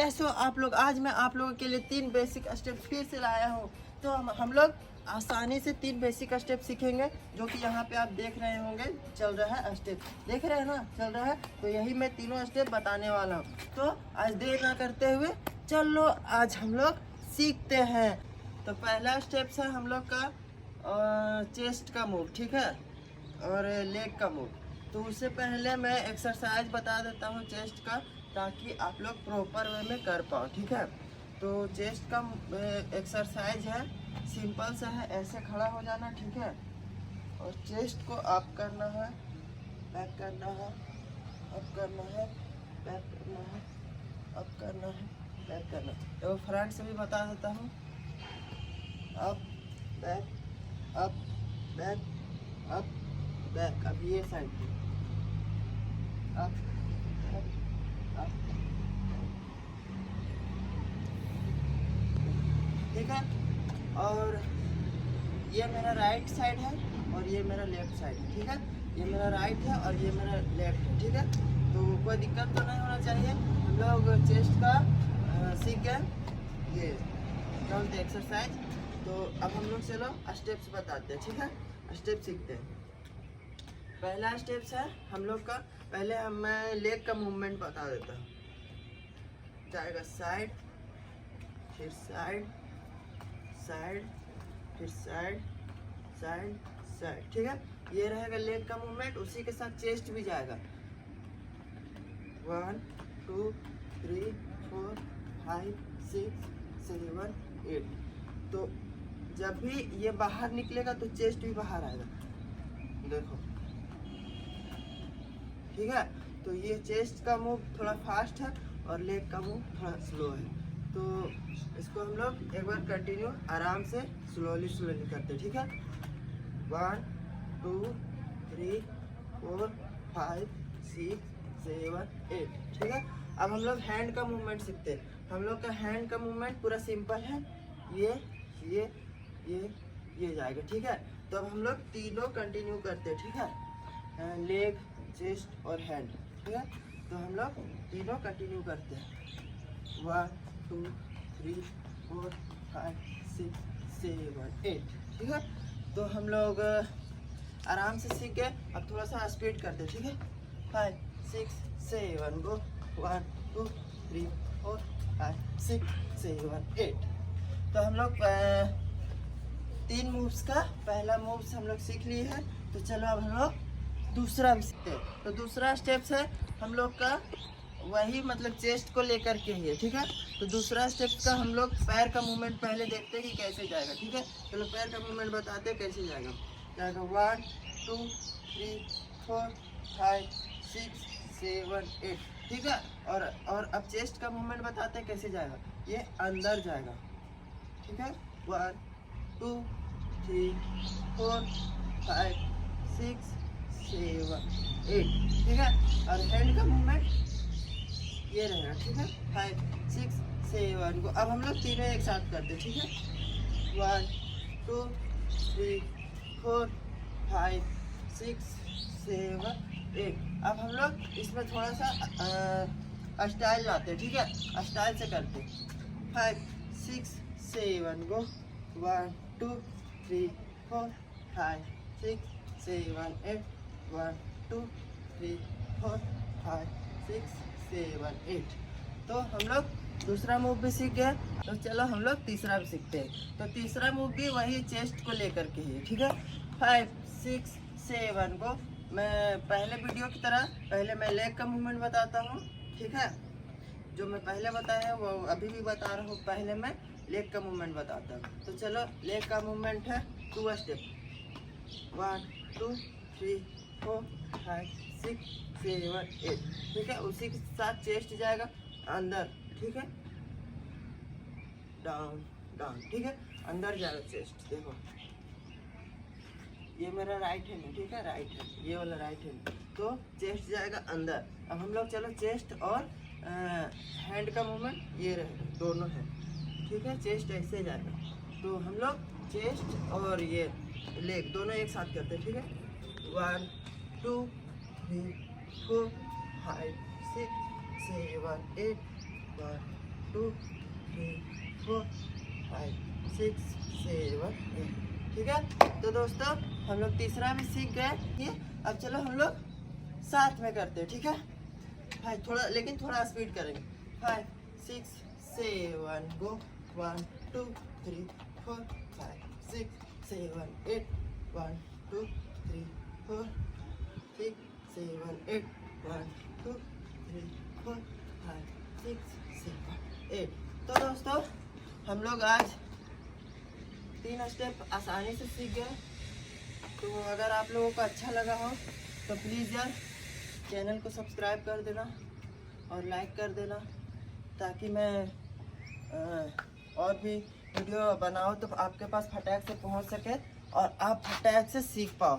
कैसे हो आप लोग। आज मैं आप लोगों के लिए 3 बेसिक स्टेप फिर से लाया हूँ। तो हम लोग आसानी से 3 बेसिक स्टेप सीखेंगे, जो कि यहाँ पे आप देख रहे होंगे चल रहा है स्टेप, देख रहे हैं ना चल रहा है। तो यही मैं तीनों स्टेप बताने वाला हूँ। तो आज देर ना करते हुए चलो आज हम लोग सीखते हैं। तो पहला स्टेप है हम लोग का चेस्ट का मूव, ठीक है, और लेग का मूव। तो उससे पहले मैं एक्सरसाइज बता देता हूँ चेस्ट का, ताकि आप लोग प्रॉपर वे में कर पाओ, ठीक है। तो चेस्ट का एक्सरसाइज है, सिंपल सा है, ऐसे खड़ा हो जाना, ठीक है, और चेस्ट को अप करना है, बैक करना है, अप करना है, बैक करना है, अप करना है, बैक करना है। तो फ्रंट से भी बता देता हूँ, up back, up back, up back. अब ये साइड पे अप बैक, अप, ठीक है। और ये मेरा राइट साइड है और ये मेरा लेफ्ट साइड है, ठीक है। ये मेरा राइट है और ये मेरा लेफ्ट है, ठीक है। तो कोई दिक्कत तो नहीं होना चाहिए। हम लोग चेस्ट का सीख गए, ये चलते एक्सरसाइज। तो अब हम लोग चलो स्टेप्स बताते हैं, ठीक है, स्टेप सीखते हैं। पहला स्टेप्स है हम लोग का, पहले मैं लेग का मूवमेंट बता देता हूँ। जाएगा साइड, फिर साइड, साइड, फिर साइड, साइड, साइड, ठीक है। ये रहेगा लेग का मूवमेंट, उसी के साथ चेस्ट भी जाएगा। 1 2 3 4 5 6 7 8। तो जब भी ये बाहर निकलेगा तो चेस्ट भी बाहर आएगा, देखो, ठीक है। तो ये चेस्ट का मूव थोड़ा फास्ट है और लेग का मूव थोड़ा स्लो है। तो इसको हम लोग एक बार कंटिन्यू आराम से स्लोली करते हैं, ठीक है। 1 2 3 4 5 6 7 8, ठीक है। अब हम लोग हैंड का मूवमेंट सीखते हैं। हम लोग का हैंड का मूवमेंट पूरा सिंपल है, ये ये ये जाएगा, ठीक है। तो अब हम लोग तीनों कंटिन्यू करते हैं, ठीक है, लेग, चेस्ट और हैंड, ठीक है। तो हम लोग तीनों कंटिन्यू करते हैं। 1 2 3 4 5 6 7 8, ठीक है। तो हम लोग आराम से सीख गए। अब थोड़ा सा स्पीड करते हैं, ठीक है। 5 6 7 गो, 1 2 3 4 5 6 7 8। तो हम लोग 3 मूव्स का पहला मूव्स हम लोग सीख लिए हैं। तो चलो अब हम लोग दूसरा भी सीखते हैं। तो दूसरा स्टेप्स है हम लोग का वही, मतलब चेस्ट को लेकर के ही है, ठीक है। तो दूसरा स्टेप का हम लोग पैर का मूवमेंट पहले देखते हैं कि कैसे जाएगा, ठीक है। चलो पैर का मूवमेंट बताते हैं कैसे जाएगा। 1 2 3 4 5 6 7 8, ठीक है। और अब चेस्ट का मूवमेंट बताते हैं कैसे जाएगा। ये अंदर जाएगा, ठीक है। 1 2 3 4 5 6 7 8, ठीक है। और हैंड का मूवमेंट ये रहेगा, ठीक है। 5 6 7 को अब हम लोग तीनों एक साथ करते हैं, ठीक है। 1 2 3 4 5 6 7 8। अब हम लोग इसमें थोड़ा सा स्टाइल लाते हैं, ठीक है, स्टाइल से करते हैं। 5 6 7 गो, 1 2 3 4 5 6 7 8, 1 2 3 4 5 6 7 8। तो हम लोग दूसरा मूव भी सीख गए। तो चलो हम लोग तीसरा भी सीखते हैं। तो तीसरा मूव भी वही चेस्ट को लेकर के ही है, ठीक है। 5 6 7 को मैं पहले वीडियो की तरह पहले मैं लेग का मूवमेंट बताता हूँ, ठीक है। जो मैं पहले बताया है वो अभी भी बता रहा हूँ। पहले मैं लेग का मूवमेंट बताता हूँ। तो चलो लेग का मूवमेंट है 2 स्टेप, 1 2 3 4 5 6 7 8, ठीक है। उसी के साथ चेस्ट जाएगा अंदर, ठीक है, डाउन डाउन, ठीक है, अंदर जाएगा चेस्ट। देखो ये मेरा राइट हैंड है, ठीक है, राइट हैंड, ये वाला राइट हैंड। तो चेस्ट जाएगा अंदर। अब हम लोग चलो चेस्ट और हैंड का मूवमेंट ये रहेगा, दोनों है, ठीक है। चेस्ट ऐसे जाएगा। तो हम लोग चेस्ट और ये लेग दोनों एक साथ करते हैं, ठीक है। 1 2 3 4 5 6 7 8, 1 2 3 4 5 6 7 8। ठीक है, तो दोस्तों हम लोग तीसरा भी सीख गए। ये अब चलो हम लोग साथ में करते हैं। ठीक है भाई, थोड़ा लेकिन थोड़ा स्पीड करेंगे। 5 6 7 गो। 1 2 3 4 5 6 7 8। 1 2 3 4 6 7 8। 1 2 3 4 5 6 7 8। तो दोस्तों हम लोग आज 3 स्टेप आसानी से सीख गए। तो अगर आप लोगों को अच्छा लगा हो तो प्लीज़ यार चैनल को सब्सक्राइब कर देना और लाइक कर देना, ताकि मैं और भी वीडियो बनाऊँ तो आपके पास फटाक से पहुंच सके और आप फटाक से सीख पाओ।